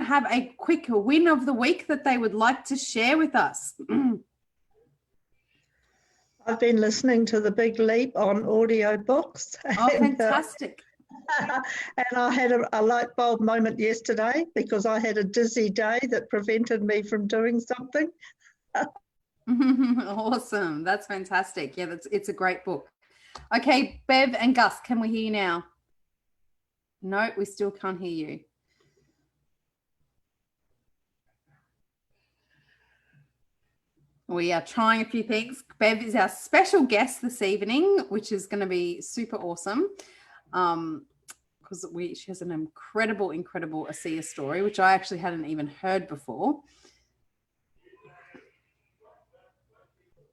have a quick win of the week that they would like to share with us? I've been listening to The Big Leap on audiobooks. Oh, fantastic. And I had a light bulb moment yesterday because I had a dizzy day that prevented me from doing something. Awesome. That's fantastic. Yeah, it's a great book. Okay, Bev and Gus, can we hear you now? No, we still can't hear you. We are trying a few things. Bev is our special guest this evening, which is going to be super awesome. Because she has an incredible ASEA story, which I actually hadn't even heard before.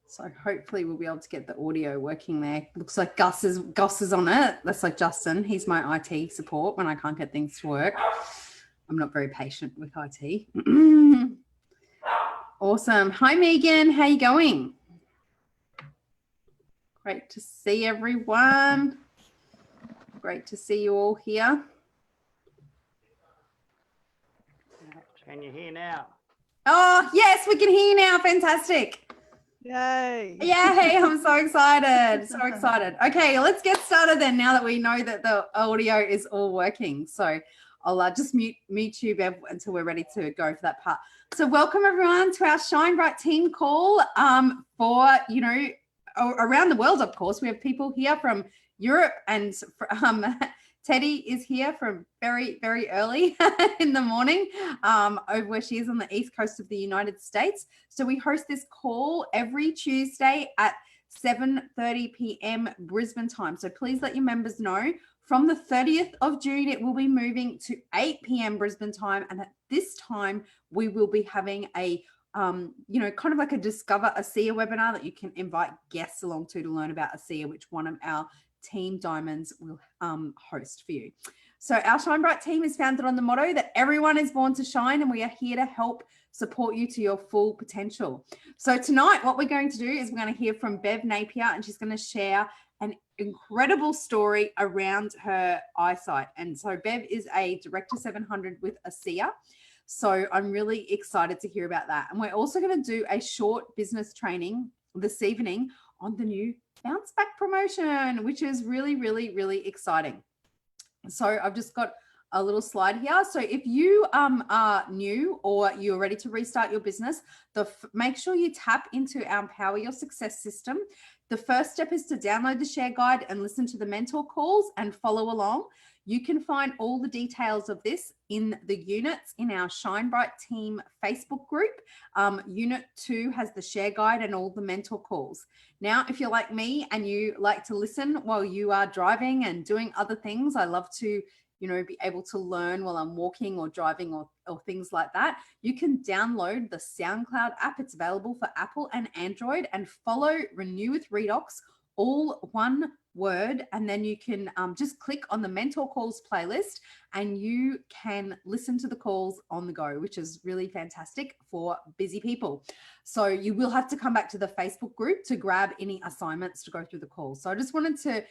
So hopefully we'll be able to get the audio working there. Looks like Gus is on it. That's like Justin. He's my IT support when I can't get things to work. I'm not very patient with IT. Awesome. Hi, Megan. How you going? Great to see everyone. Great to see you all here. Can you hear now? Oh, yes, we can hear you now. Fantastic. Yay. Yay, I'm so excited. So excited. Okay, let's get started then now that we know that the audio is all working. So I'll just mute you, Bev, until we're ready to go for that part. So welcome everyone to our Shine Bright team call for, around the world, of course. We have people here from Europe, and Teddy is here from very, very early in the morning over where she is on the east coast of the United States. So we host this call every Tuesday at 7:30 p.m. Brisbane time. So please let your members know. From the 30th of June, it will be moving to 8 p.m. Brisbane time. And at this time, we will be having a kind of like a Discover ASEA webinar that you can invite guests along to learn about ASEA, which one of our Team Diamonds will host for you. So our Shine Bright team is founded on the motto that everyone is born to shine, and we are here to help support you to your full potential. So tonight, what we're going to do is we're going to hear from Bev Napier, and she's going to share an incredible story around her eyesight. And so Bev is a Director 700 with ASEA. So I'm really excited to hear about that. And we're also going to do a short business training this evening on the new Bounce Back promotion, which is really, really, really exciting. So I've just got a little slide here. So if you are new or you're ready to restart your business, make sure you tap into our Empower Your Success system. The first step is to download the share guide and listen to the mentor calls and follow along. You can find all the details of this in the units in our Shine Bright Team Facebook group. Unit 2 has the share guide and all the mentor calls. Now, if you're like me and you like to listen while you are driving and doing other things, I love to, be able to learn while I'm walking or driving or things like that. You can download the SoundCloud app. It's available for Apple and Android, and follow Renew with Redox, all one word, and then you can just click on the mentor calls playlist and you can listen to the calls on the go, which is really fantastic for busy people. So you will have to come back to the Facebook group to grab any assignments to go through the calls. So I just wanted to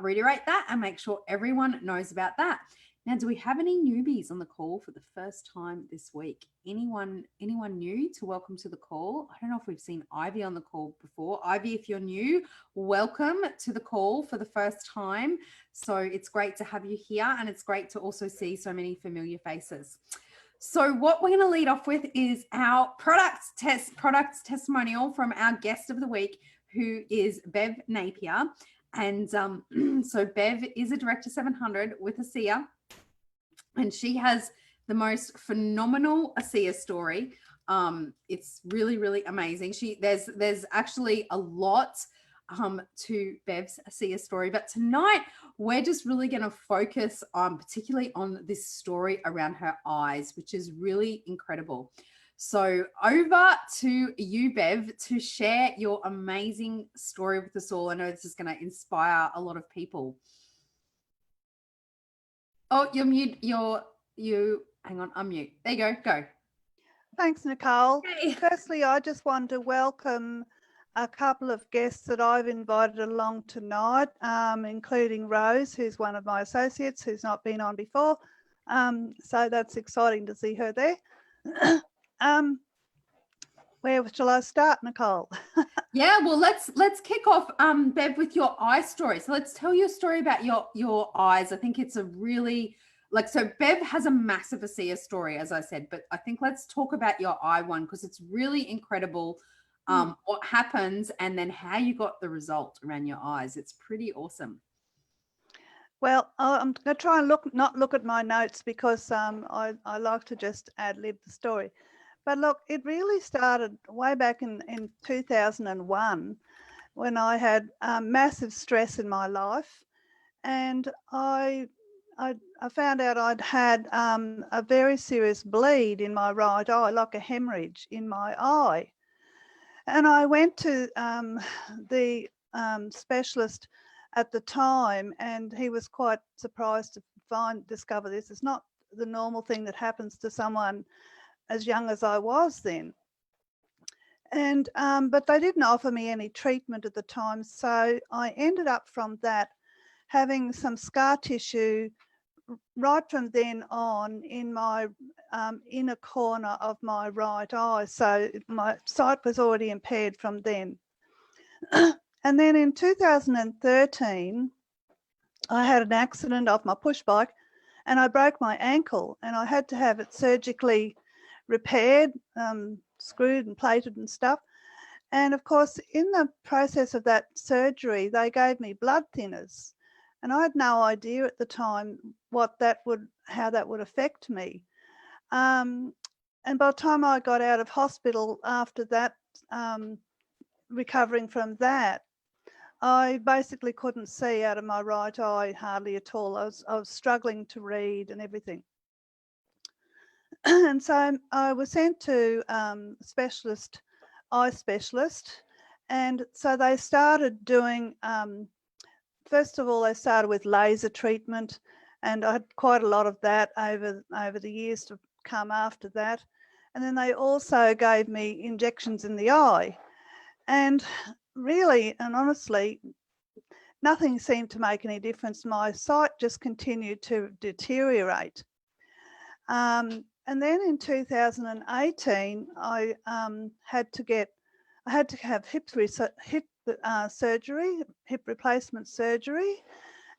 reiterate that and make sure everyone knows about that. Now, do we have any newbies on the call for the first time this week? Anyone new to welcome to the call? I don't know if we've seen Ivy on the call before. Ivy, if you're new, welcome to the call for the first time. So it's great to have you here, and it's great to also see so many familiar faces. So what we're going to lead off with is our products testimonial from our guest of the week, who is Bev Napier. And so Bev is a Director 700 with ASEA, and she has the most phenomenal ASEA story. It's really, really amazing. There's actually a lot to Bev's ASEA story, but tonight we're just really going to focus on particularly on this story around her eyes, which is really incredible. So over to you, Bev, to share your amazing story with us all. I know this is going to inspire a lot of people. Oh, you're mute. Hang on, unmute. There you go. Thanks, Nicole. Hey. Firstly, I just want to welcome a couple of guests that I've invited along tonight, including Rose, who's one of my associates who's not been on before, So that's exciting to see her there. Where shall I start, Nicole? Yeah, well, let's kick off, Bev, with your eye story. So let's tell your story about your eyes. I think it's a really so Bev has a massive ASEA story, as I said, but I think let's talk about your eye one because it's really incredible what happens and then how you got the result around your eyes. It's pretty awesome. Well, I'm going to try and not look at my notes because I like to just ad-lib the story. But look, it really started way back in 2001 when I had massive stress in my life, and I found out I'd had a very serious bleed in my right eye, like a hemorrhage in my eye. And I went to the specialist at the time, and he was quite surprised to discover this. It's not the normal thing that happens to someone as young as I was then. And but they didn't offer me any treatment at the time, so I ended up from that having some scar tissue right from then on in my inner corner of my right eye. So my sight was already impaired from then. And then in 2013, I had an accident off my push bike and I broke my ankle, and I had to have it surgically repaired, screwed and plated and stuff. And of course, in the process of that surgery, they gave me blood thinners. And I had no idea at the time how that would affect me. And by the time I got out of hospital after that, recovering from that, I basically couldn't see out of my right eye hardly at all. I was struggling to read and everything. And so I was sent to eye specialist. And so they started doing, first of all, they started with laser treatment. And I had quite a lot of that over the years to come after that. And then they also gave me injections in the eye. And really and honestly, nothing seemed to make any difference. My sight just continued to deteriorate. And then in 2018, I had to have hip surgery, hip replacement surgery.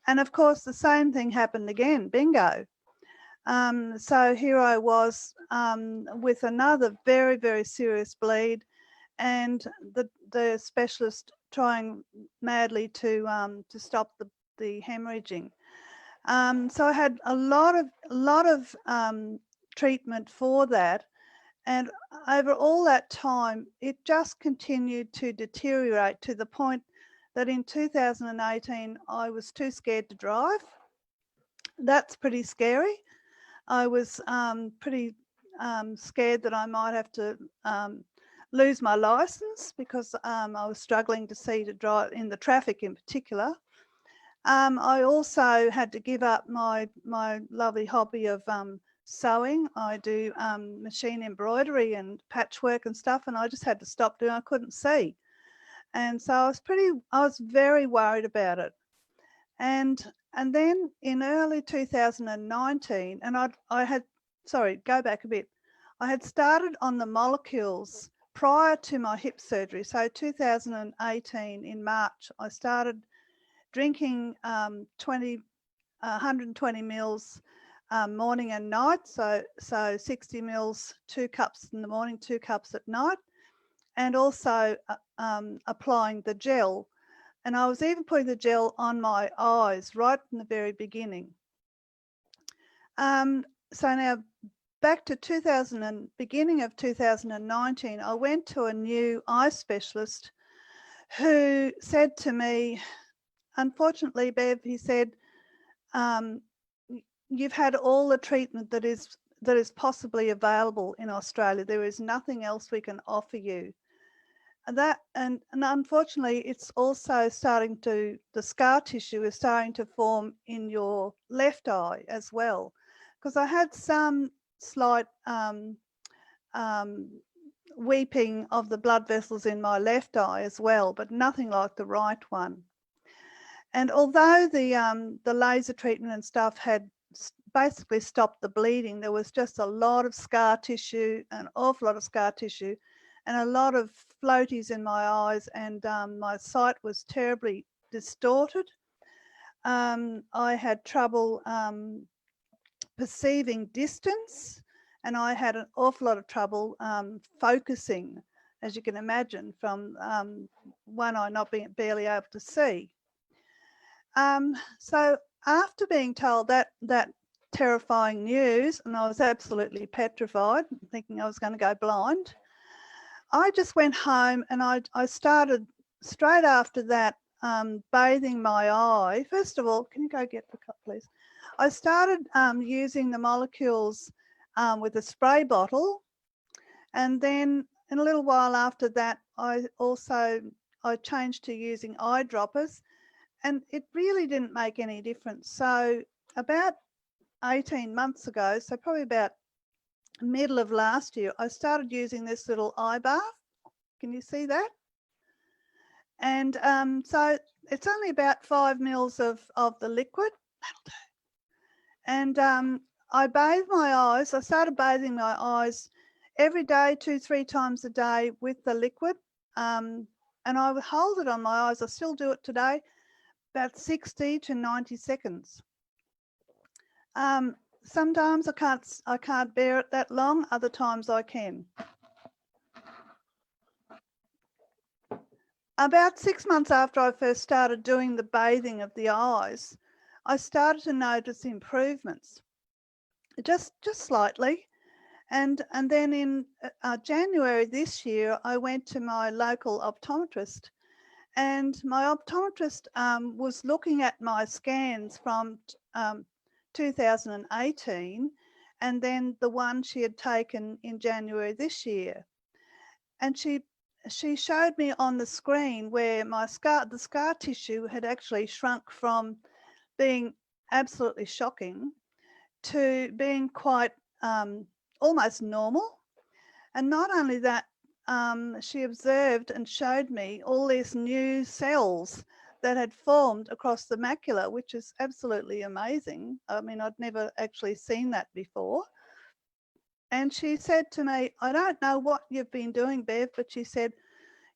And of course, the same thing happened again, bingo. So here I was with another very, very serious bleed, and the specialist trying madly to stop the hemorrhaging. So I had a lot of treatment for that, and over all that time, it just continued to deteriorate to the point that in 2018, I was too scared to drive. That's pretty scary. I was pretty scared that I might have to lose my license because I was struggling to see to drive in the traffic in particular. I also had to give up my lovely hobby of sewing. I do machine embroidery and patchwork and stuff, and I just had to stop doing. I couldn't see, and so I was very worried about it. And then in early 2019, and I had go back a bit. I had started on the molecules prior to my hip surgery. So 2018 in March, I started drinking 120 mils morning and night. So 60 mils, 2 cups in the morning, 2 cups at night, and also applying the gel. And I was even putting the gel on my eyes right from the very beginning. So now back to beginning of 2019, I went to a new eye specialist who said to me, unfortunately, Bev, he said, you've had all the treatment that is possibly available in Australia. There is nothing else we can offer you. And unfortunately, it's also the scar tissue is starting to form in your left eye as well. Because I had some slight weeping of the blood vessels in my left eye as well, but nothing like the right one. And although the laser treatment and stuff had basically stopped the bleeding. There was just a lot of scar tissue, an awful lot of scar tissue, and a lot of floaties in my eyes, and my sight was terribly distorted. I had trouble perceiving distance, and I had an awful lot of trouble focusing, as you can imagine, from one eye not being barely able to see. So after being told that terrifying news, and I was absolutely petrified, thinking I was going to go blind, I just went home and I started straight after that bathing my eye. First of all, can you go get the cup, please? I started using the molecules with a spray bottle, and then in a little while after that, I changed to using eyedroppers, and it really didn't make any difference. So about 18 months ago, so probably about middle of last year, I started using this little eye bath. Can you see that? And so it's only about 5 mils of the liquid. That'll do. And I bathe my eyes. I started bathing my eyes every day, 2-3 times a day with the liquid. And I would hold it on my eyes. I still do it today, about 60 to 90 seconds. Sometimes I can't bear it that long. Other times I can. About 6 months after I first started doing the bathing of the eyes, I started to notice improvements, just slightly. And then in January this year, I went to my local optometrist, and my optometrist was looking at my scans from 2018, and then the one she had taken in January this year. And she showed me on the screen where the scar tissue had actually shrunk from being absolutely shocking to being quite almost normal. And not only that, she observed and showed me all these new cells that had formed across the macula, which is absolutely amazing. I mean, I'd never actually seen that before. And she said to me, I don't know what you've been doing, Bev, but she said,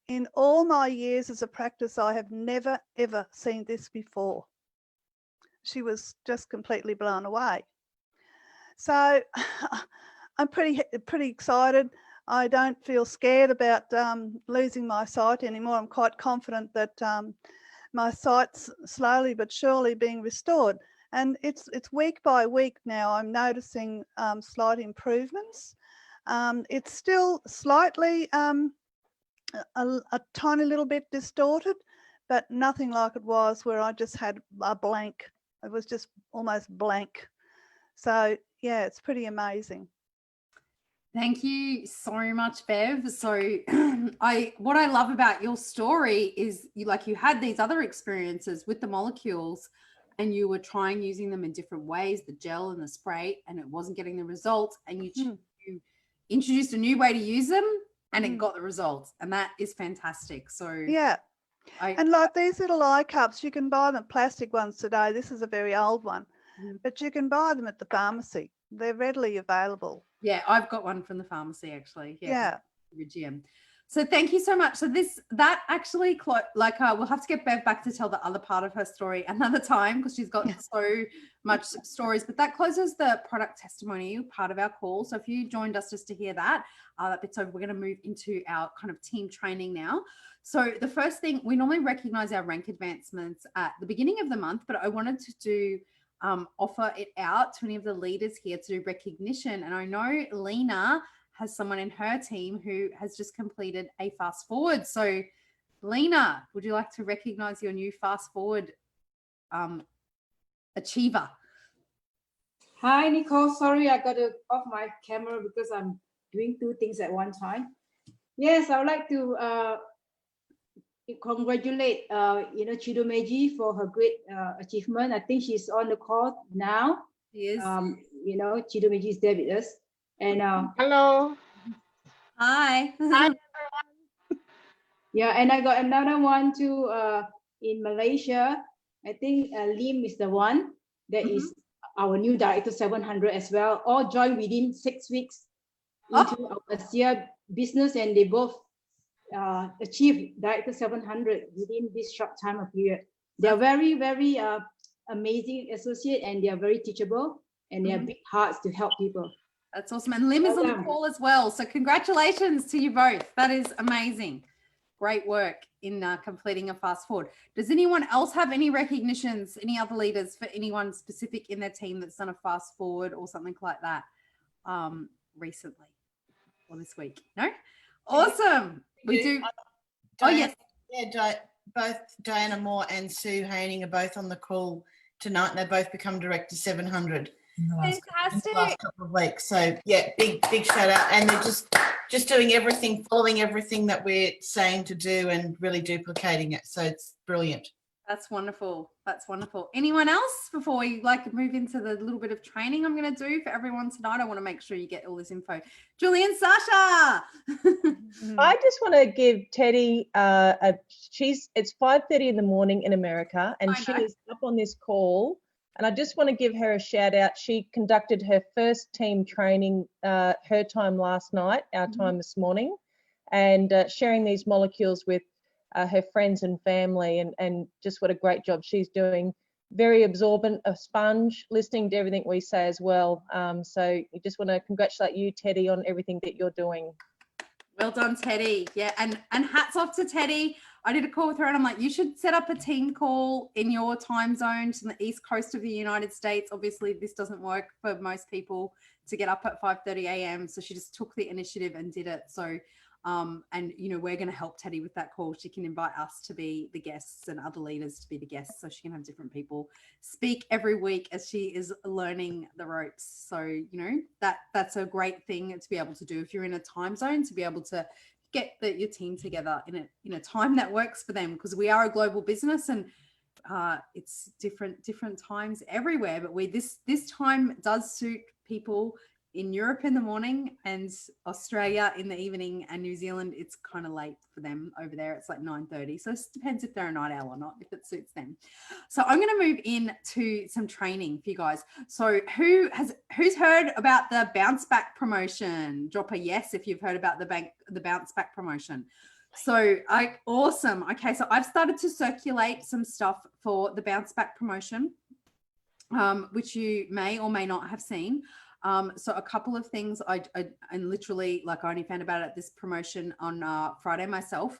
in all my years as a practice, I have never, ever seen this before. She was just completely blown away. So I'm pretty excited. I don't feel scared about losing my sight anymore. I'm quite confident that my sight's slowly but surely being restored. And it's week by week now. I'm noticing slight improvements. It's still slightly a tiny little bit distorted, but nothing like it was where I just had a blank. It was just almost blank. So yeah, it's pretty amazing. Thank you so much, Bev. So what I love about your story is you had these other experiences with the molecules, and you were trying using them in different ways, the gel and the spray, and it wasn't getting the results, and you introduced a new way to use them, and it got the results, and that is fantastic. So yeah. And like these little eye cups, you can buy them, plastic ones today. This is a very old one, but you can buy them at the pharmacy. They're readily available. Yeah, I've got one from the pharmacy actually. Yeah. GM. So thank you so much. So that actually we'll have to get Bev back to tell the other part of her story another time, because she's got so much stories. But that closes the product testimony part of our call. So if you joined us just to hear that bit's over, we're going to move into our kind of team training now. So the first thing, we normally recognize our rank advancements at the beginning of the month, but I wanted to do offer it out to any of the leaders here to do recognition. And I know Lena has someone in her team who has just completed a fast forward. So Lena, would you like to recognize your new fast forward achiever? Hi, Nicole. Sorry, I got to off my camera because I'm doing two things at one time. Yes, I would like to congratulate Chidomeji for her great achievement. I think she's on the call now. She is. Chidomeji is there with us. And hello. Hi. Hi. Yeah, and I got another one too in Malaysia. I think Lim is the one that is our new Director 700 as well, all joined within 6 weeks into our ASEA business, and they both achieved Director 700 within this short time of period. They are very, very amazing associate, and they are very teachable, and they have big hearts to help people. That's awesome. And Lim is on the call as well. So congratulations to you both. That is amazing. Great work in completing a fast forward. Does anyone else have any recognitions, any other leaders for anyone specific in their team that's done a fast forward or something like that recently or this week? No? Awesome. We do. Oh, yes. Yeah, both Diana Moore and Sue Haining are both on the call tonight, and they both become Director 700 in the last couple of weeks. So yeah, big shout out, and they're just doing everything, following everything that we're saying to do, and really duplicating it. So it's brilliant. That's wonderful. That's wonderful. Anyone else before we move into the little bit of training I'm going to do for everyone tonight? I want to make sure you get all this info. Julie and Sasha. I just want to give Teddy it's 5:30 in the morning in America, and she is up on this call, and I just want to give her a shout out. She conducted her first team training, her time last night, our time this morning, and sharing these molecules with her friends and family, and just what a great job she's doing. Very absorbent, a sponge, listening to everything we say as well. So you just want to congratulate you, Teddy, on everything that you're doing. Well done, Teddy. Yeah, and hats off to Teddy. I did a call with her, and I'm like, you should set up a team call in your time zone to the East Coast of the United States. Obviously, this doesn't work for most people to get up at 5:30 a.m. So she just took the initiative and did it. So and we're going to help Teddy with that call. She can invite us to be the guests and other leaders to be the guests, so she can have different people speak every week as she is learning the ropes. So that's a great thing to be able to do if you're in a time zone, to be able to get your team together in a time that works for them, because we are a global business, and it's different times everywhere, but this time does suit people in Europe in the morning, and Australia in the evening, and New Zealand, it's kind of late for them over there. It's like 9:30. So it depends if they're a night owl or not, if it suits them. So I'm going to move into some training for you guys. So who's heard about the bounce back promotion? Drop a yes if you've heard about the bounce back promotion. So awesome. Okay. So I've started to circulate some stuff for the bounce back promotion, which you may or may not have seen. So a couple of things I literally I only found about it, this promotion on Friday myself,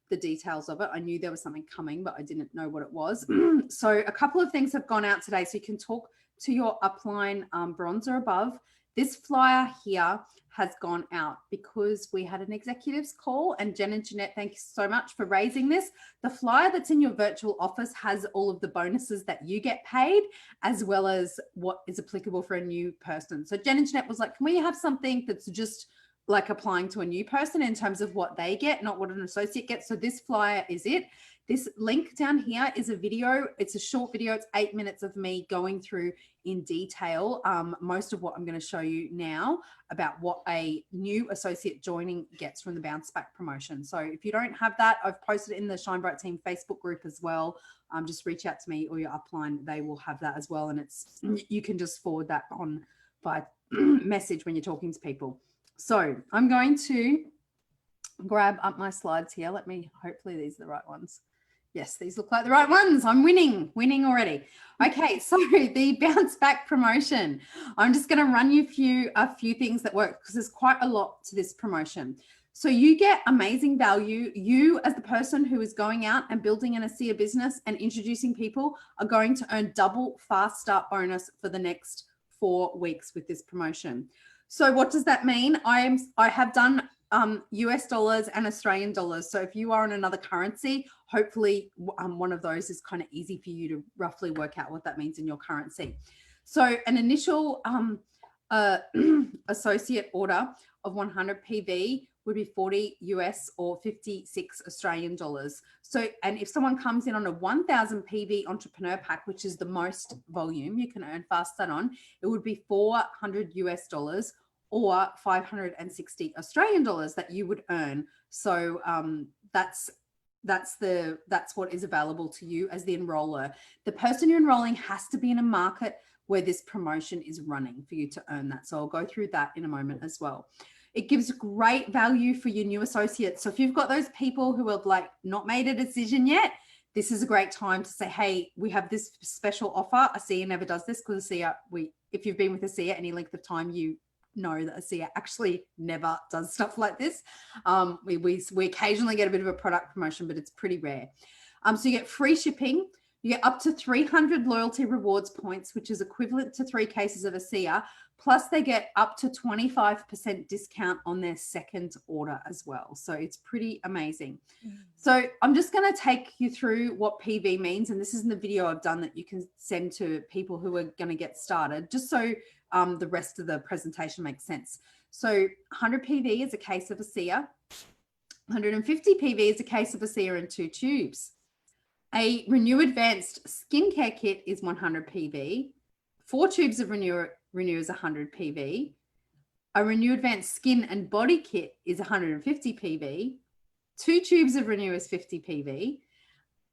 the details of it. I knew there was something coming, but I didn't know what it was. So a couple of things have gone out today. So you can talk to your upline bronze or above. This flyer here has gone out because we had an executives call, and Jen and Jeanette, thank you so much for raising this. The flyer that's in your virtual office has all of the bonuses that you get paid, as well as what is applicable for a new person. So Jen and Jeanette was like, can we have something that's just like applying to a new person in terms of what they get, not what an associate gets? So this flyer is it. This link down here is a video. It's a short video. It's 8 minutes of me going through in detail most of what I'm going to show you now about what a new associate joining gets from the bounce back promotion. So if you don't have that, I've posted it in the Shine Bright Team Facebook group as well. Just reach out to me or your upline. They will have that as well. And you can just forward that on by message when you're talking to people. So I'm going to grab up my slides here. Hopefully these are the right ones. Yes, these look like the right ones. I'm winning already. Okay, so the bounce back promotion. I'm just going to run you a few things that work, because there's quite a lot to this promotion. So you get amazing value. You, as the person who is going out and building an ASEA business and introducing people, are going to earn double fast start bonus for the next 4 weeks with this promotion. So what does that mean? I have done US dollars and Australian dollars. So if you are in another currency, hopefully one of those is kind of easy for you to roughly work out what that means in your currency. So an initial associate order of 100 PV would be 40 US or 56 Australian dollars. So, and if someone comes in on a 1000 PV entrepreneur pack, which is the most volume you can earn fast start on, it would be 400 US dollars or 560 Australian dollars that you would earn. So that's what is available to you as the enroller. The person you're enrolling has to be in a market where this promotion is running for you to earn that. So I'll go through that in a moment as well. It gives great value for your new associates. So if you've got those people who have like not made a decision yet, this is a great time to say, hey, we have this special offer. ASEA never does this because ASEA, if you've been with ASEA any length of time, you know that ASEA actually never does stuff like this. We occasionally get a bit of a product promotion, but it's pretty rare. So you get free shipping. You get up to 300 loyalty rewards points, which is equivalent to 3 cases of ASEA. Plus they get up to 25% discount on their second order as well. So it's pretty amazing. So I'm just going to take you through what PV means. And this is in the video I've done that you can send to people who are going to get started, just so the rest of the presentation makes sense. So 100 PV is a case of ASEA. 150 PV is a case of ASEA and 2 tubes. A Renew Advanced Skincare Kit is 100 PV. 4 tubes of Renew is 100 PV. A Renew Advanced Skin and Body Kit is 150 PV. 2 tubes of Renew is 50 PV.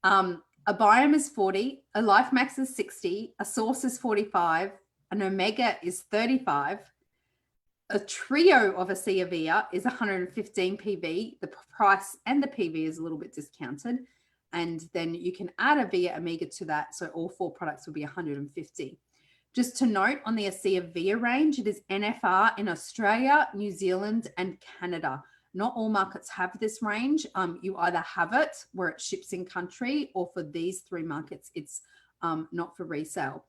A Biome is 40. A Life Max is 60. A Source is 45. An Omega is 35. A trio of ASEA Via is 115 PV. The price and the PV is a little bit discounted. And then you can add a Via Omega to that. So all 4 products will be 150. Just to note on the ASEA Via range, it is NFR in Australia, New Zealand, and Canada. Not all markets have this range. You either have it where it ships in country, or for these 3 markets, it's not for resale.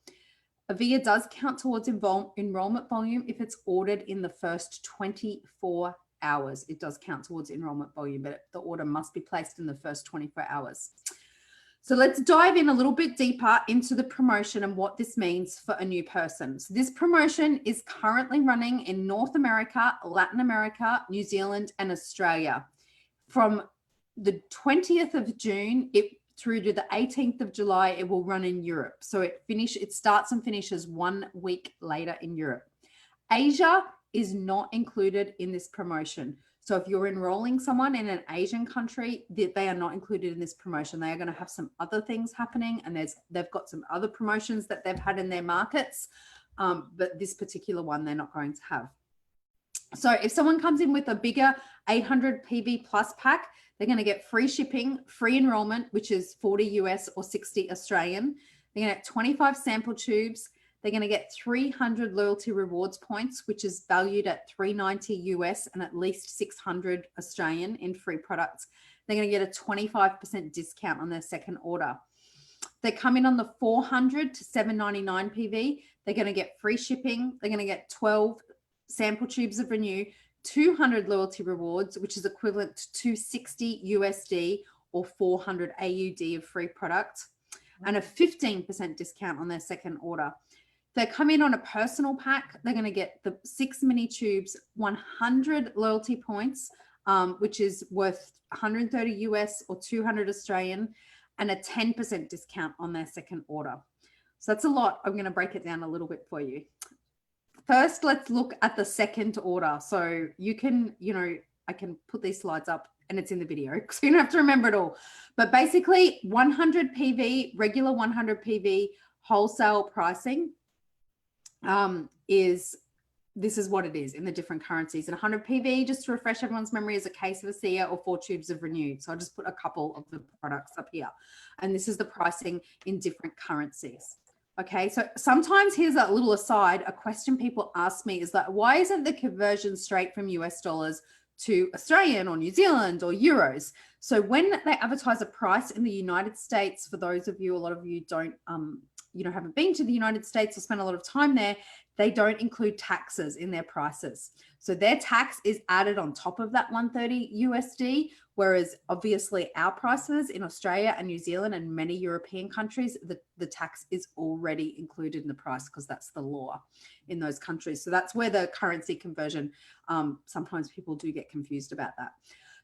A Via does count towards enrollment volume if it's ordered in the first 24 hours. It does count towards enrollment volume, but the order must be placed in the first 24 hours. So let's dive in a little bit deeper into the promotion and what this means for a new person. So this promotion is currently running in North America, Latin America, New Zealand, and Australia. From the 20th of June through to the 18th of July, it will run in Europe. So it starts and finishes 1 week later in Europe. Asia is not included in this promotion. So if you're enrolling someone in an Asian country, they are not included in this promotion. They are going to have some other things happening, and they've got some other promotions that they've had in their markets, but this particular one they're not going to have. So if someone comes in with a bigger 800 PV plus pack, they're going to get free shipping, free enrollment, which is 40 US or 60 Australian. They're going to get 25 sample tubes. They're going to get 300 loyalty rewards points, which is valued at $390 US and at least 600 Australian in free products. They're going to get a 25% discount on their second order. They come in on the 400 to 799 PV. They're going to get free shipping. They're going to get 12 sample tubes of Renew, 200 loyalty rewards, which is equivalent to 260 USD or 400 AUD of free product, and a 15% discount on their second order. They come in on a personal pack. They're going to get the 6 mini tubes, 100 loyalty points, which is worth 130 US or 200 Australian, and a 10% discount on their second order. So that's a lot. I'm going to break it down a little bit for you. First, let's look at the second order. So you can, I can put these slides up and it's in the video, so you don't have to remember it all. But basically 100 PV, regular 100 PV wholesale pricing this is what it is in the different currencies. And 100 PV, just to refresh everyone's memory, is a case of ASEA or 4 tubes of Renew. So I'll just put a couple of the products up here. And this is the pricing in different currencies. Okay, so sometimes, here's a little aside, a question people ask me is that, why isn't the conversion straight from US dollars to Australian or New Zealand or euros? So when they advertise a price in the United States, for those of you, a lot of you don't, haven't been to the United States or spent a lot of time there, they don't include taxes in their prices. So their tax is added on top of that 130 USD, whereas obviously our prices in Australia and New Zealand and many European countries, the tax is already included in the price because that's the law in those countries. So that's where the currency conversion, sometimes people do get confused about that.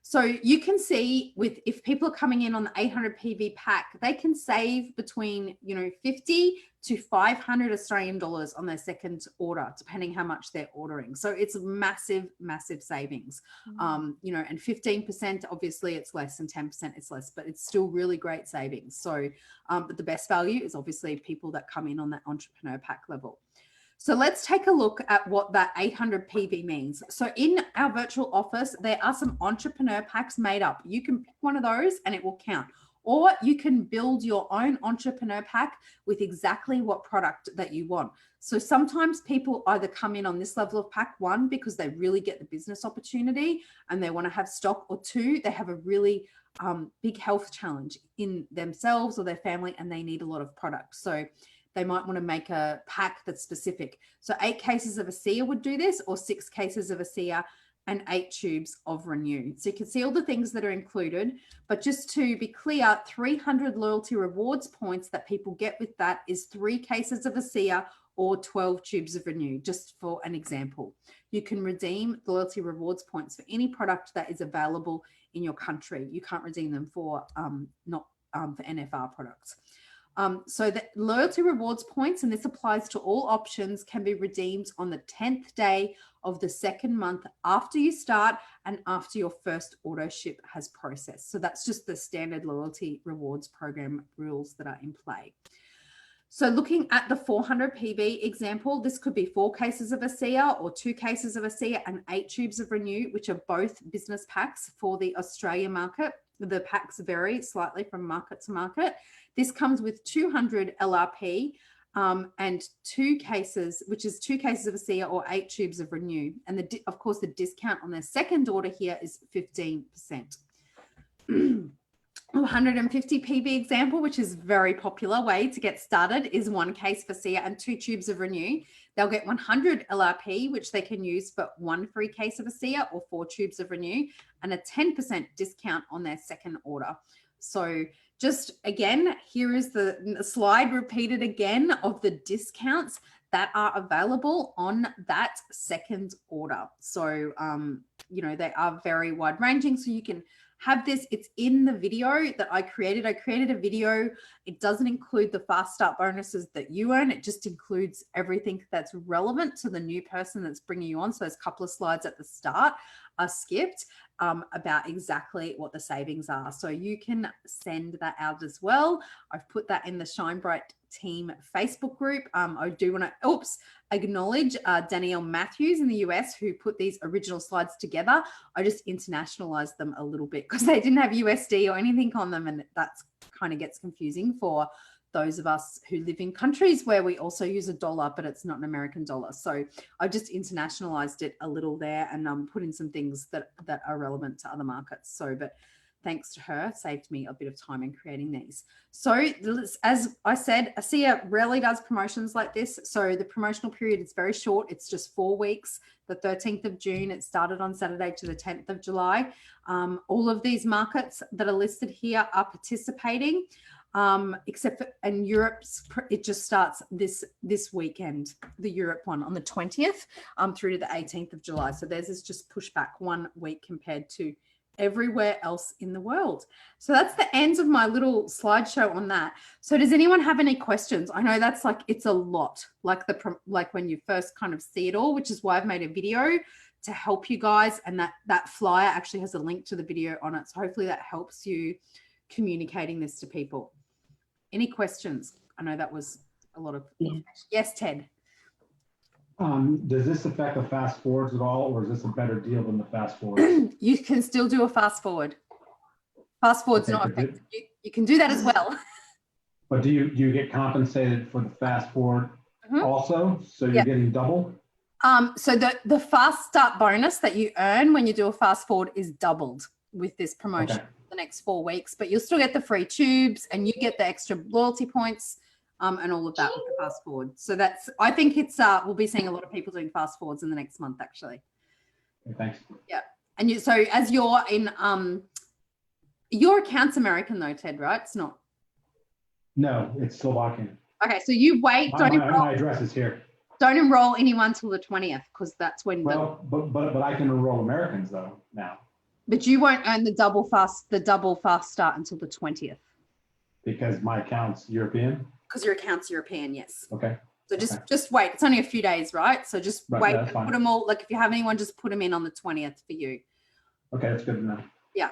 So you can see if people are coming in on the 800 PV pack, they can save between, 50 to 500 Australian dollars on their second order, depending how much they're ordering. So it's massive, massive savings. And 15%, obviously it's less, and 10% it's less, but it's still really great savings. So, but the best value is obviously people that come in on that entrepreneur pack level. So let's take a look at what that 800 PV means. So in our virtual office, there are some entrepreneur packs made up. You can pick one of those and it will count. Or you can build your own entrepreneur pack with exactly what product that you want. So sometimes people either come in on this level of pack, one, because they really get the business opportunity and they want to have stock, or two, they have a really big health challenge in themselves or their family and they need a lot of product. So they might want to make a pack that's specific. So 8 cases of ASEA would do this, or 6 cases of ASEA and 8 tubes of Renew. So you can see all the things that are included, but just to be clear, 300 loyalty rewards points that people get with that is 3 cases of ASEA or 12 tubes of Renew, just for an example. You can redeem loyalty rewards points for any product that is available in your country. You can't redeem them for for NFR products. So the loyalty rewards points, and this applies to all options, can be redeemed on the 10th day of the second month after you start and after your first auto ship has processed. So that's just the standard loyalty rewards program rules that are in play. So looking at the 400 PV example, this could be 4 cases of ASEA or 2 cases of ASEA and 8 tubes of Renew, which are both business packs for the Australia market. The packs vary slightly from market to market. This comes with 200 LRP and 2 cases, which is 2 cases of ASEA or 8 tubes of Renew. And of course, the discount on their second order here is 15%. 150 PV example, which is a very popular way to get started, is 1 case for ASEA and 2 tubes of Renew. They'll get 100 LRP, which they can use for 1 free case of ASEA or 4 tubes of Renew, and a 10% discount on their second order. So just again, here is the slide repeated again of the discounts that are available on that second order. So, they are very wide ranging. So you can have this, it's in the video that I created. I created a video. It doesn't include the fast start bonuses that you earn. It just includes everything that's relevant to the new person that's bringing you on. So there's a couple of slides at the start are skipped about exactly what the savings are. So you can send that out as well. I've put that in the Shine Bright team Facebook group. I do want to, acknowledge Danielle Matthews in the US, who put these original slides together. I just internationalized them a little bit because they didn't have USD or anything on them, and that's kind of gets confusing for those of us who live in countries where we also use a dollar, but it's not an American dollar. So I just internationalized it a little there and put in some things that are relevant to other markets. So, but thanks to her, saved me a bit of time in creating these. So as I said, ASEA rarely does promotions like this. So the promotional period is very short. It's just 4 weeks, the 13th of June. It started on Saturday to the 10th of July. All of these markets that are listed here are participating, except for in Europe's, it just starts this weekend, the Europe one on the 20th through to the 18th of July. So theirs is just pushed back 1 week compared to everywhere else in the world. So that's the end of my little slideshow on that. So does anyone have any questions? I know that's like, it's a lot, like when you first kind of see it all, which is why I've made a video to help you guys. And that flyer actually has a link to the video on it. So hopefully that helps you communicating this to people. Any questions? I know that was a lot of information. Yes, Ted. Does this affect the fast forwards at all, or is this a better deal than the fast forwards? You can still do a fast forward. Fast forward's not affected. You can do that as well. But do you get compensated for the fast forward also? So you're getting double? So the fast start bonus that you earn when you do a fast forward is doubled with this promotion the next 4 weeks, but you'll still get the free tubes and you get the extra loyalty points and all of that with the fast forward. So that's, I think it's, we'll be seeing a lot of people doing fast forwards in the next month, actually. Okay, thanks. Yeah. And so as you're in, your account's American though, Ted, right? It's not. No, it's Slovakian. Okay. So you wait. My address is here. Don't enroll anyone till the 20th because that's when. Well, but I can enroll Americans though now. But you won't earn the double fast start until the 20th. Because my account's European? Because your account's European, yes. Okay. So just wait. It's only a few days, right? So just Right, wait yeah, and that's fine. put them all, like if you have anyone, just put them in on the 20th for you. Okay, that's good to know. Yeah.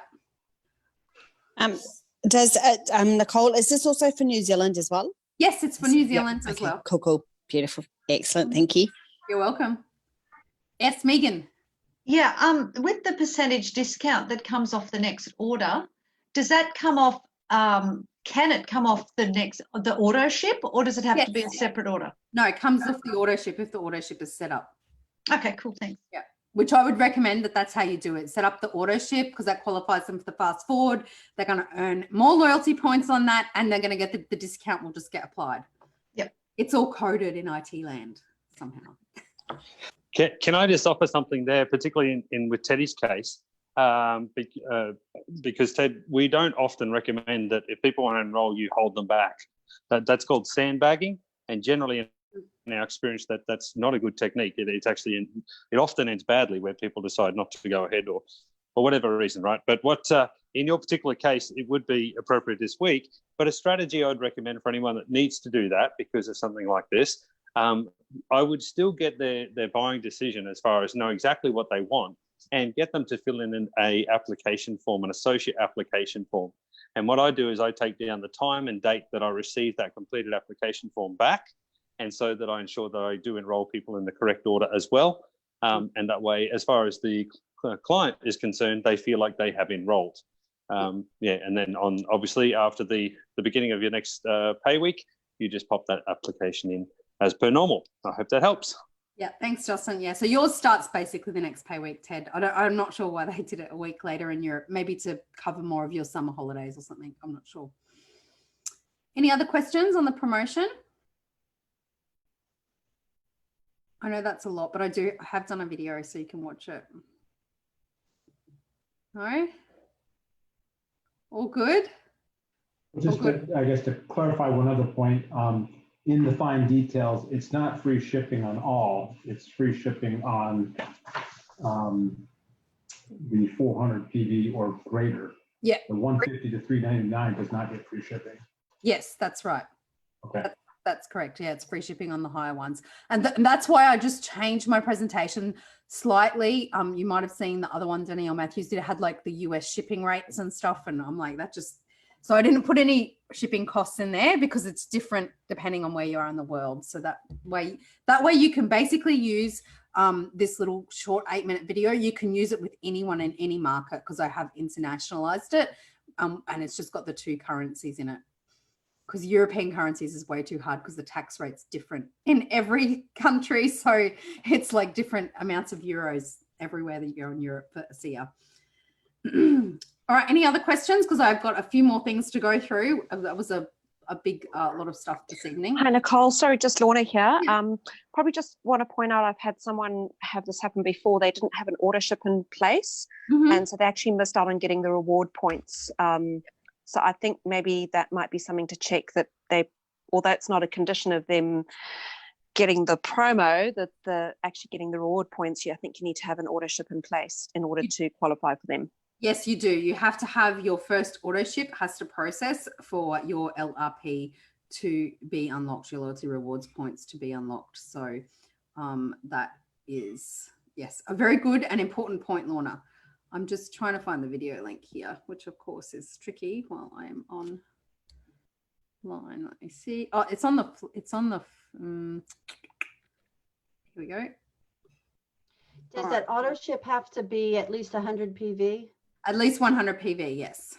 Does Nicole, is this also for New Zealand as well? Yes, it's for New Zealand as Okay, well. cool. Beautiful. Excellent. Thank you. You're welcome. Yes, Megan. Yeah, with the percentage discount that comes off the next order, does that come off, can it come off the auto ship, or does it have to be a separate order? No, it comes off the auto ship if the auto ship is set up. Okay, cool, thanks. Yeah, which I would recommend that's how you do it. Set up the auto ship because that qualifies them for the fast forward. They're going to earn more loyalty points on that, and they're going to get the discount will just get applied. Yep. It's all coded in IT land somehow. Can I just offer something there, particularly with Teddy's case? Because Ted, we don't often recommend that if people want to enroll, you hold them back. That's called sandbagging, and generally in our experience, that's not a good technique. It's actually it often ends badly where people decide not to go ahead or for whatever reason, right? But what in your particular case, it would be appropriate this week. But a strategy I'd recommend for anyone that needs to do that because of something like this, I would still get their buying decision as far as know exactly what they want and get them to fill in an application form, an associate application form. And what I do is I take down the time and date that I receive that completed application form back, and so that I ensure that I do enroll people in the correct order as well. And that way, as far as the client is concerned, they feel like they have enrolled. And then obviously after the beginning of your next pay week, you just pop that application in as per normal. I hope that helps. Yeah, thanks, Justin. Yeah, so yours starts basically the next pay week, Ted. I'm not sure why they did it a week later in Europe, maybe to cover more of your summer holidays or something. I'm not sure. Any other questions on the promotion? I know that's a lot, but I have done a video so you can watch it. No? All good? Just I guess to clarify one other point, in the fine details, it's not free shipping on all, it's free shipping on the 400 PV or greater. Yeah. The 150 to 399 does not get free shipping. Yes, that's right. Okay. That's correct. Yeah, it's free shipping on the higher ones. And that's why I just changed my presentation slightly. You might have seen the other one Danielle Matthews had like the US shipping rates and stuff. And I'm like, so I didn't put any shipping costs in there because it's different depending on where you are in the world. So that way you can basically use this little short 8-minute video. You can use it with anyone in any market because I have internationalized it. And it's just got the 2 currencies in it. Because European currencies is way too hard because the tax rate's different in every country. So it's like different amounts of euros everywhere that you're in Europe for a year. All right, any other questions? Because I've got a few more things to go through. That was a big lot of stuff this evening. Hi, Nicole. Sorry, just Lorna here. Yeah. Probably just want to point out I've had someone have this happen before. They didn't have an order ship in place, and so they actually missed out on getting the reward points. So I think maybe that might be something to check that although it's not a condition of them getting the promo, that the actually getting the reward points, I think you need to have an order ship in place in order to qualify for them. Yes, you do. You have to have your first auto ship has to process for your LRP to be unlocked, your loyalty rewards points to be unlocked. So that is, yes, a very good and important point, Lorna. I'm just trying to find the video link here, which of course is tricky while I am on line. Let me see. Oh, it's on the, here we go. Does that auto ship have to be at least 100 PV? At least 100 PV, yes.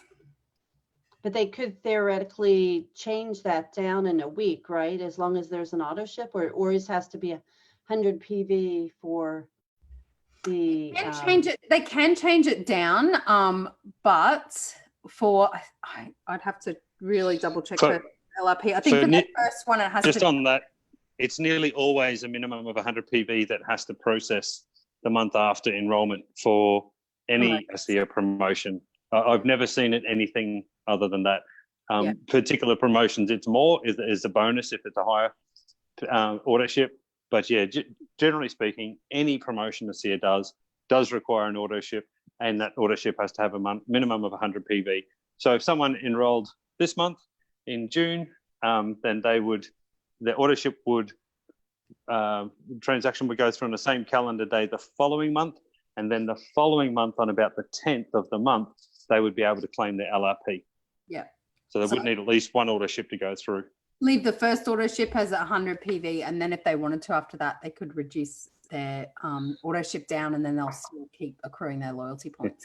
But they could theoretically change that down in a week, right? As long as there's an auto ship, or it has to be 100 PV for the. They can change it down, but for I'd have to really double check the LRP. I think for the first one it has just to. On that, it's nearly always a minimum of 100 PV that has to process the month after enrollment for any ASEA promotion. I've never seen it anything other than that. Particular promotions, it's more is a bonus if it's a higher order ship. But yeah, generally speaking, any promotion ASEA does require an auto ship. and that order ship has to have a minimum of 100 PV. So if someone enrolled this month in June, then their order ship would, transaction would go through on the same calendar day the following month, and then the following month on about the 10th of the month, they would be able to claim their LRP. Yeah. So they would need at least one order ship to go through. Leave the first order ship as 100 PV, and then if they wanted to after that, they could reduce their auto ship down, and then they'll still keep accruing their loyalty points.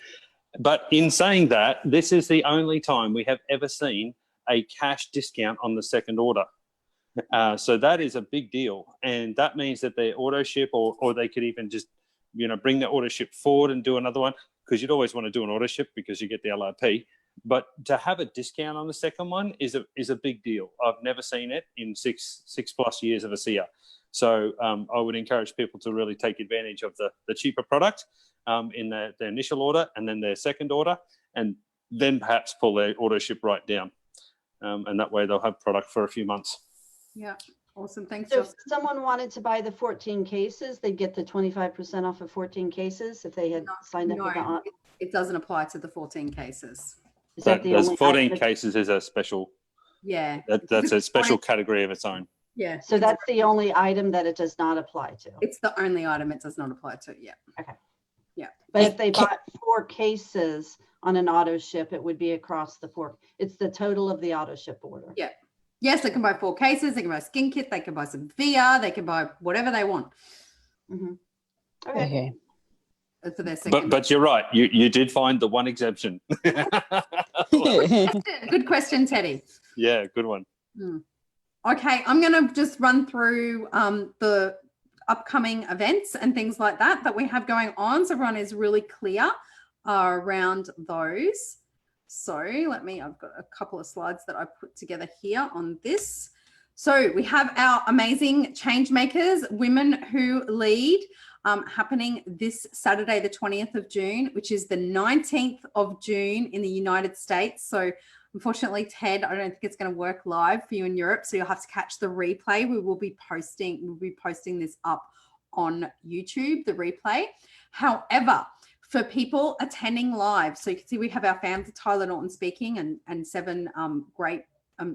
But in saying that, this is the only time we have ever seen a cash discount on the second order. So that is a big deal. And that means that their auto ship, or they could even just, bring their auto ship forward and do another one, because you'd always want to do an auto ship because you get the LRP. But to have a discount on the second one is a big deal. I've never seen it in six plus years of ASEA. So I would encourage people to really take advantage of the cheaper product in their initial order, and then their second order, and then perhaps pull their auto ship right down. And that way they'll have product for a few months. Yeah, awesome. Thanks. So if someone wanted to buy the 14 cases, they'd get the 25% off of 14 cases if they had signed up with the... It doesn't apply to the 14 cases. Is that the only 14 cases is a special... Yeah. That's a special category of its own. Yeah. So that's the only item that it does not apply to. It's the only item it does not apply to. Yeah. Okay. Yeah. But if they bought 4 cases on an auto ship, it would be across the 4. It's the total of the auto ship order. Yeah. Yes, they can buy 4 cases. They can buy a skin kit. They can buy some VR. They can buy whatever they want. Mm-hmm. Okay. For their second. But you're right. You did find the one exception. Good question, Teddy. Yeah, good one. Okay, I'm going to just run through the upcoming events and things like that we have going on, so everyone is really clear around those. So I've got a couple of slides that I put together here on this. So we have our amazing change makers, Women Who Lead, happening this Saturday, the 20th of June, which is the 19th of June in the United States. So unfortunately, Ted, I don't think it's going to work live for you in Europe, so you'll have to catch the replay. We'll be posting this up on YouTube, the replay. However, for people attending live, so you can see we have our founder Tyler Norton speaking, and 7 great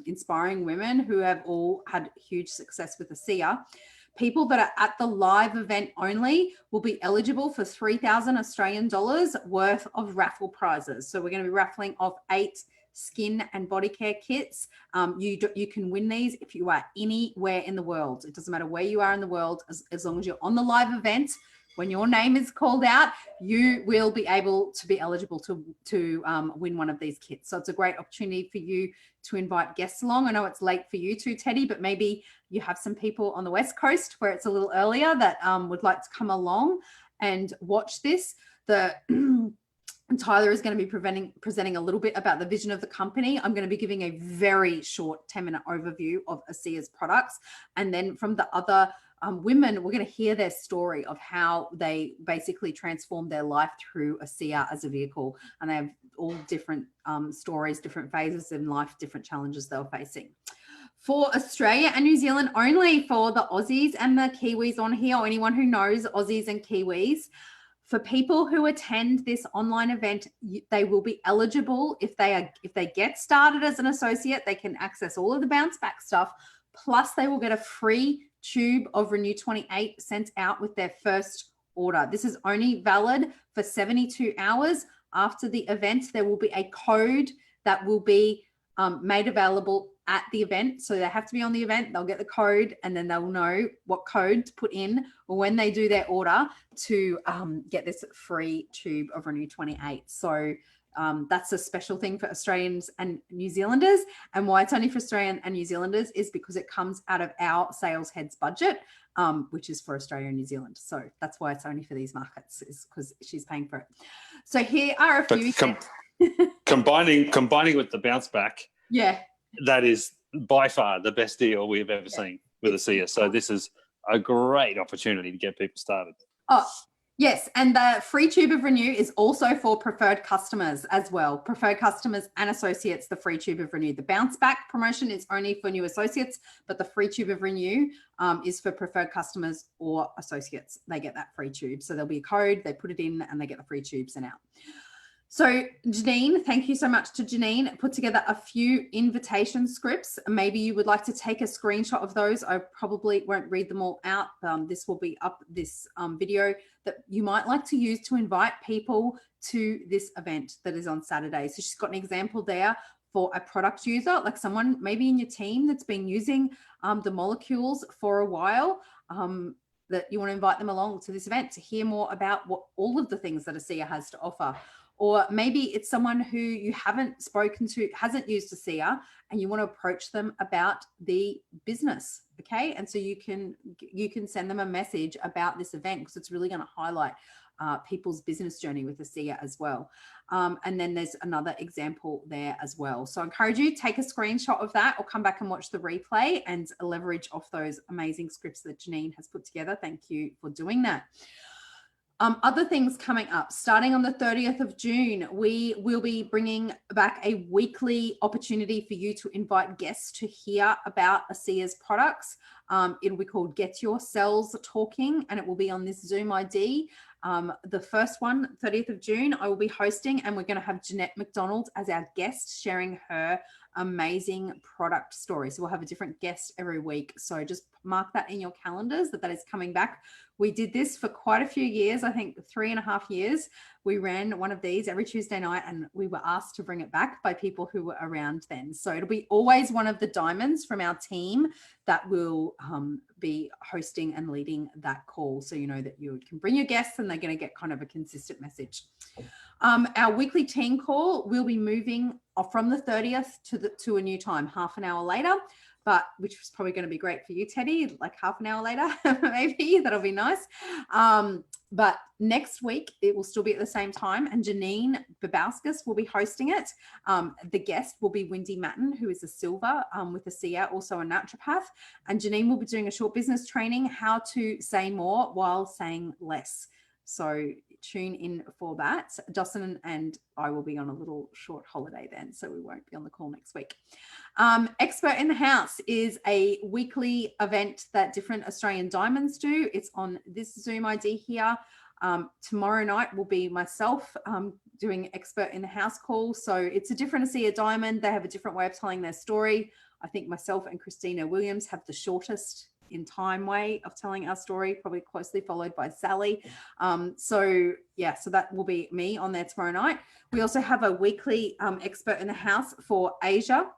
inspiring women who have all had huge success with ASEA. People that are at the live event only will be eligible for 3,000 Australian dollars worth of raffle prizes. So we're going to be raffling off 8 skin and body care kits. You can win these if you are anywhere in the world. It doesn't matter where you are in the world, as long as you're on the live event. When your name is called out, you will be able to be eligible to win one of these kits. So it's a great opportunity for you to invite guests along. I know it's late for you too, Teddy, but maybe you have some people on the West Coast where it's a little earlier that would like to come along and watch this. Tyler is going to be presenting a little bit about the vision of the company. I'm going to be giving a very short 10-minute overview of ASEA's products. And then from the other women, we're going to hear their story of how they basically transformed their life through ASEA as a vehicle. And they have all different stories, different phases in life, different challenges they were facing. For Australia and New Zealand only, for the Aussies and the Kiwis on here, or anyone who knows Aussies and Kiwis, for people who attend this online event, they will be eligible if they get started as an associate. They can access all of the bounce back stuff, plus they will get a free tube of Renew 28 sent out with their first order. This is only valid for 72 hours. After the event, there will be a code that will be made available at the event. So they have to be on the event, they'll get the code, and then they'll know what code to put in when they do their order to get this free tube of Renew 28. So that's a special thing for Australians and New Zealanders. And why it's only for Australian and New Zealanders is because it comes out of our sales head's budget, which is for Australia and New Zealand. So that's why it's only for these markets, is because she's paying for it. So here are a few. Combining with the bounce back. Yeah. That is by far the best deal we've ever seen with ASEA. So this is a great opportunity to get people started. Oh, Yes, and the free tube of Renew is also for preferred customers as well. Preferred customers and associates, the free tube of Renew. The bounce back promotion is only for new associates, but the free tube of Renew is for preferred customers or associates. They get that free tube. So there'll be a code, they put it in and they get the free tube sent out. So Janine, thank you so much to Janine. Put together a few invitation scripts. Maybe you would like to take a screenshot of those. I probably won't read them all out. This will be up, this video that you might like to use to invite people to this event that is on Saturday. So she's got an example there for a product user, like someone maybe in your team that's been using the molecules for a while, that you want to invite them along to this event to hear more about what all of the things that ASEA has to offer. Or maybe it's someone who you haven't spoken to, hasn't used ASEA, and you want to approach them about the business, okay? And so you can send them a message about this event because it's really going to highlight people's business journey with ASEA as well. And then there's another example there as well. So I encourage you to take a screenshot of that or come back and watch the replay and leverage off those amazing scripts that Janine has put together. Thank you for doing that. Other things coming up, starting on the 30th of June, we will be bringing back a weekly opportunity for you to invite guests to hear about ASEA's products. It'll be called Get Your Cells Talking, and it will be on this Zoom ID. The first one, 30th of June, I will be hosting, and we're going to have Jeanette McDonald as our guest sharing her amazing product story. So we'll have a different guest every week. So just mark that in your calendars that is coming back. We did this for quite a few years, I think 3.5 years. We ran one of these every Tuesday night, and we were asked to bring it back by people who were around then. So it'll be always one of the diamonds from our team that will be hosting and leading that call. So you know that you can bring your guests and they're going to get kind of a consistent message. Our weekly team call will be moving from the 30th to a new time, half an hour later, but which is probably going to be great for you, Teddy, like half an hour later, maybe. That'll be nice. But next week, it will still be at the same time, and Janine Babauskas will be hosting it. The guest will be Wendy Matten, who is a silver with ASEA, also a naturopath. And Janine will be doing a short business training, how to say more while saying less. So tune in for that. Justin and I will be on a little short holiday then, so we won't be on the call next week. Expert in the House is a weekly event that different Australian diamonds do. It's on this Zoom ID here. Tomorrow night will be myself doing Expert in the House call. So it's a different ASEA diamond. They have a different way of telling their story. I think myself and Christina Williams have the shortest in time way of telling our story, probably closely followed by Sally. So that will be me on there tomorrow night. We also have a weekly Expert in the House for Asia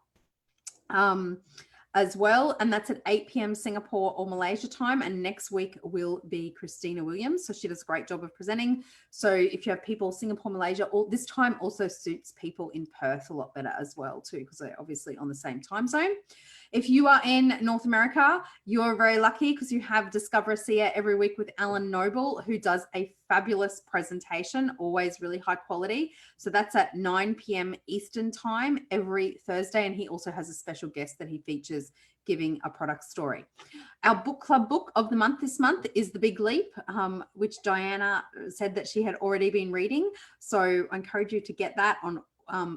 as well, and that's at 8 p.m. Singapore or Malaysia time. And next week will be Christina Williams, so she does a great job of presenting. So if you have people Singapore, Malaysia, this time also suits people in Perth a lot better as well too, because they're obviously on the same time zone. If you are in North America, you're very lucky because you have Discover ASEA every week with Alan Noble, who does a fabulous presentation, always really high quality. So that's at 9 p.m. Eastern time every Thursday. And he also has a special guest that he features giving a product story. Our book club book of the month this month is The Big Leap, which Diana said that she had already been reading. So I encourage you to get that on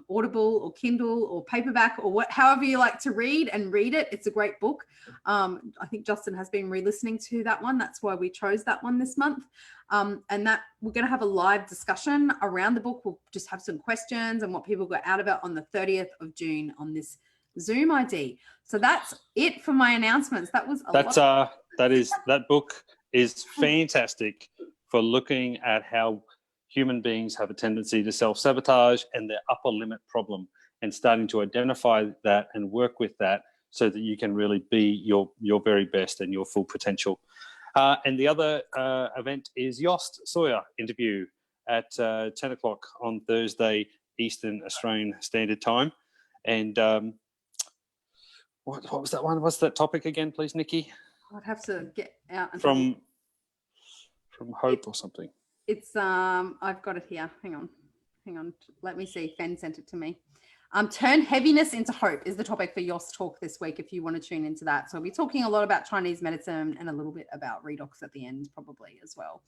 Audible or Kindle or paperback or however you like to read, and read it. It's a great book. I think Justin has been re-listening to that one. That's why we chose that one this month. And that we're going to have a live discussion around the book. We'll just have some questions and what people got out of it on the 30th of June on this Zoom ID. So that's it for my announcements. That was that book is fantastic for looking at how human beings have a tendency to self-sabotage and their upper limit problem, and starting to identify that and work with that so that you can really be your very best and your full potential. And the other event is Yost Sawyer interview at 10 o'clock on Thursday, Eastern Australian Standard Time. And what was that one? What's that topic again, please, Nikki? I'd have to get out. And from Hope or something. It's I've got it here. Hang on. Let me see. Fen sent it to me. Turn heaviness into hope is the topic for Yost Talk this week, if you want to tune into that. So we'll be talking a lot about Chinese medicine and a little bit about redox at the end probably as well.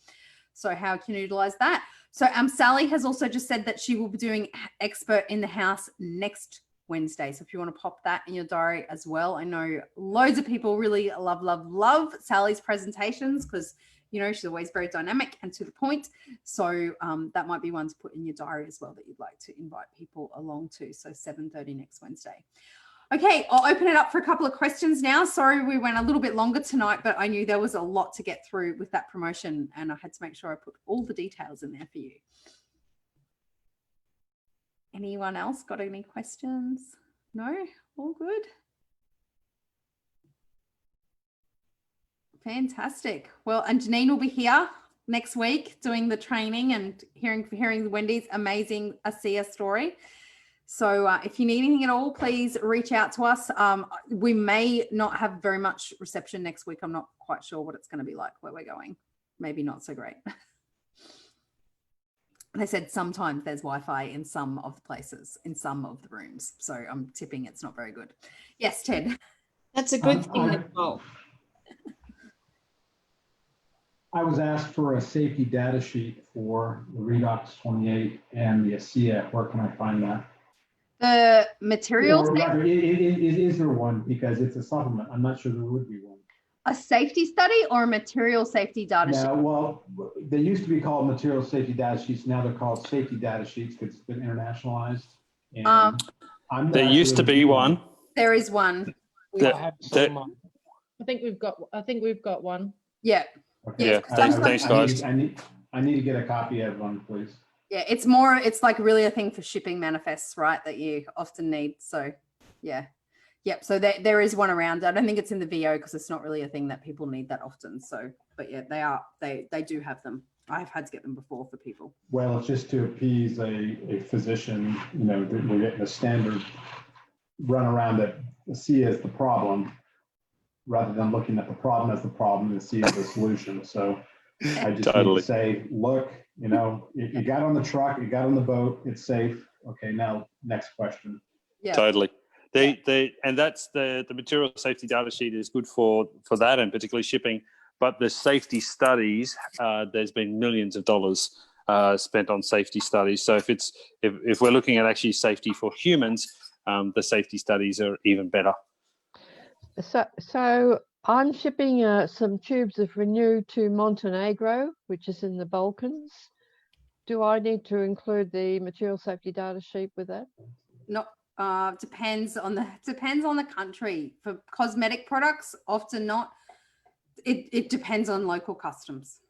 So how can you utilize that? So Sally has also just said that she will be doing Expert in the House next Wednesday. So if you want to pop that in your diary as well. I know loads of people really love Sally's presentations because, you know, she's always very dynamic and to the point. So that might be one to put in your diary as well that you'd like to invite people along to. So 7:30 next Wednesday. Okay, I'll open it up for a couple of questions now. Sorry, we went a little bit longer tonight, but I knew there was a lot to get through with that promotion and I had to make sure I put all the details in there for you. Anyone else got any questions? No? All good? Fantastic. Well, and Janine will be here next week doing the training and hearing Wendy's amazing ASEA story. So if you need anything at all, please reach out to us. We may not have very much reception next week. I'm not quite sure what it's going to be like where we're going. Maybe not so great. They said sometimes there's Wi-Fi in some of the places, in some of the rooms. So I'm tipping it's not very good. Yes, Ted. That's a good thing as well. I was asked for a safety data sheet for the Redox 28 and the ASEA. Where can I find that? The materials. Or rather, is there one? Because it's a supplement. I'm not sure there would be one. A safety study or a material safety data sheet? Well, they used to be called material safety data sheets. Now they're called safety data sheets because it's been internationalized. And there used to be one. There is one. I think we've got one. Yeah. Okay. Yeah. Thanks, guys. I need to get a copy of one, please. Yeah, it's like really a thing for shipping manifests, right? That you often need. So yeah. Yep. So there is one around. I don't think it's in the VO because it's not really a thing that people need that often. So, but yeah, they do have them. I've had to get them before for people. Well, it's just to appease a physician, you know, we're getting a standard run around that see as the problem rather than looking at the problem as the problem and see as the solution. So I just need to say, look, you know, you got on the truck, you got on the boat, it's safe. Okay, now next question. Yeah. Totally. And that's the material safety data sheet is good for that and particularly shipping. But the safety studies, there's been millions of dollars spent on safety studies. So if we're looking at actually safety for humans, the safety studies are even better. So I'm shipping some tubes of Renew to Montenegro, which is in the Balkans. Do I need to include the material safety data sheet with that? No. Depends on the country. For cosmetic products, often not. It depends on local customs.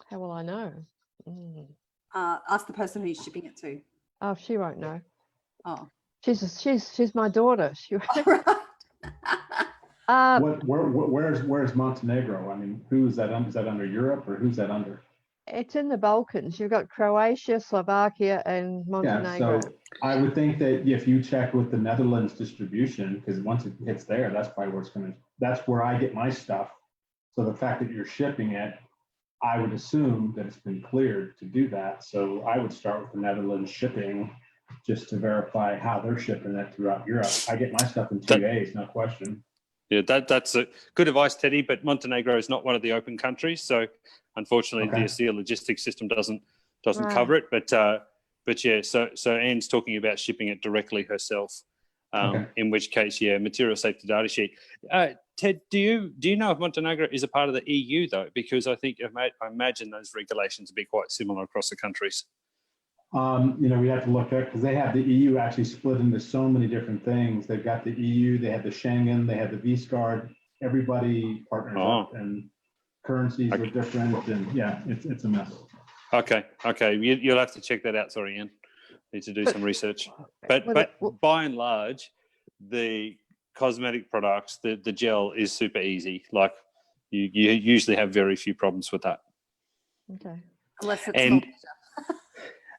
How will I know? Ask the person who's shipping it to. Oh, she won't know. Oh, she's my daughter. She where's Montenegro? I mean, who is that? Is that under Europe or who's that under? It's in the Balkans. You've got Croatia, Slovakia, and Montenegro. Yeah, so I would think that if you check with the Netherlands distribution, because once it hits there, that's probably where it's going to. That's where I get my stuff. So the fact that you're shipping it, I would assume that it's been cleared to do that. So I would start with the Netherlands shipping, just to verify how they're shipping it throughout Europe. I get my stuff in 2 days, no question. Yeah, that's a good advice, Teddy. But Montenegro is not one of the open countries, so unfortunately, the ASEA logistics system doesn't cover it. But yeah, so Anne's talking about shipping it directly herself. In which case, yeah, material safety data sheet. Ted, do you know if Montenegro is a part of the EU though? Because I imagine those regulations would be quite similar across the countries. You know, we have to look at because they have the EU actually split into so many different things. They've got the EU, they have the Schengen, they have the V-Guard. Everybody partners up, and currencies are different, and yeah, it's a mess. Okay, you'll have to check that out. Sorry, Ian, need to do some research. But by and large, the cosmetic products, the gel is super easy. Like you usually have very few problems with that. Okay, unless it's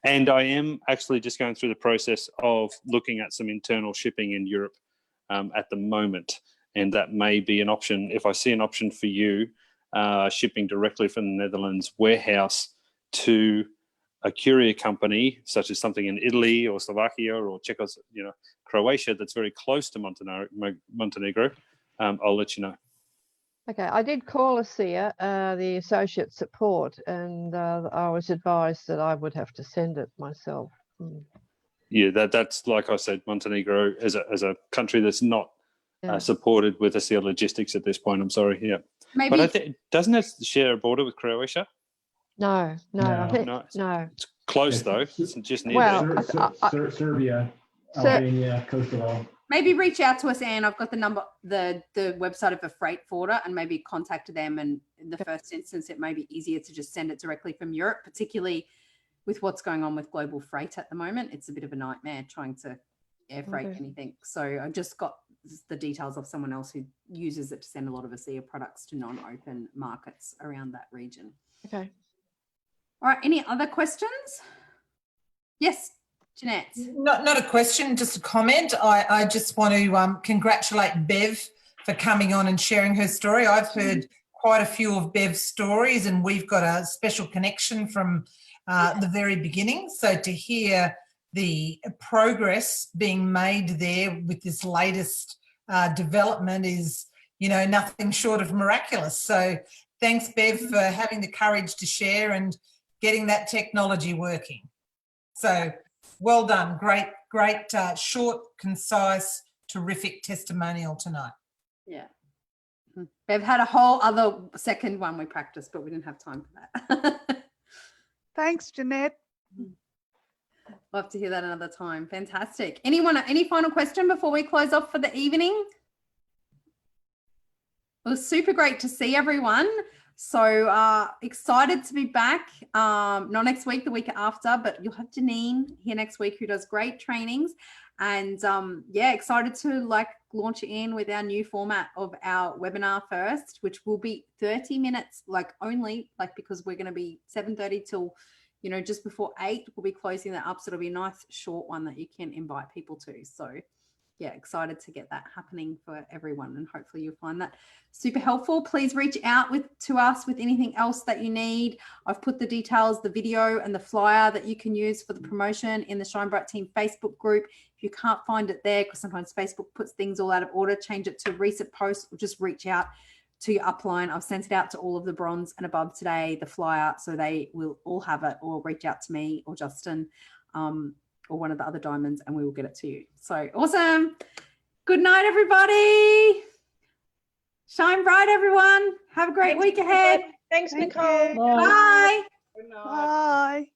And I am actually just going through the process of looking at some internal shipping in Europe at the moment. And that may be an option. If I see an option for you, shipping directly from the Netherlands warehouse to a courier company, such as something in Italy or Slovakia or Croatia, that's very close to Montenegro, I'll let you know. Okay, I did call ASEA, the associate support, and I was advised that I would have to send it myself. Yeah, that's like I said, Montenegro as a country that's not supported with ASEA logistics at this point. I'm sorry. Yeah, Maybe, but I think doesn't it share a border with Croatia? No, I think no. It's close though. It's just near Well, there. Serbia, Albania, Kosovo. maybe reach out to us, Anne. I've got the number, the website of a freight forwarder, and maybe contact them. And in the first instance, it may be easier to just send it directly from Europe, particularly with what's going on with global freight at the moment. It's a bit of a nightmare trying to air freight anything. So I just got the details of someone else who uses it to send a lot of ASEA products to non-open markets around that region. Okay. All right. Any other questions? Yes, Jeanette. Not a question, just a comment. I just want to congratulate Bev for coming on and sharing her story. I've heard quite a few of Bev's stories, and we've got a special connection from the very beginning. So to hear the progress being made there with this latest development is, nothing short of miraculous. So thanks, Bev, for having the courage to share and getting that technology working. So well done. Great, short, concise, terrific testimonial tonight. Yeah. They've had a whole other second one we practiced, but we didn't have time for that. Thanks, Jeanette. Love to hear that another time. Fantastic. Anyone, any final question before we close off for the evening? It was super great to see everyone. So excited to be back, not next week, the week after, but you'll have Janine here next week who does great trainings. And yeah, excited to launch in with our new format of our webinar first, which will be 30 minutes only, because we're going to be 7:30 till, just before 8, we'll be closing that up. So it'll be a nice short one that you can invite people to. So yeah, excited to get that happening for everyone, and hopefully you'll find that super helpful. Please reach out to us with anything else that you need. I've put the details, the video and the flyer that you can use for the promotion in the Shine Bright Team Facebook group. If you can't find it there, because sometimes Facebook puts things all out of order, change it to recent posts, or just reach out to your upline. I've sent it out to all of the bronze and above today, the flyer, so they will all have it, or reach out to me or Justin, or one of the other diamonds, and we will get it to you. So awesome. Good night, everybody. Shine bright, everyone. Have a great week ahead. Thanks, Nicole. Bye. Bye.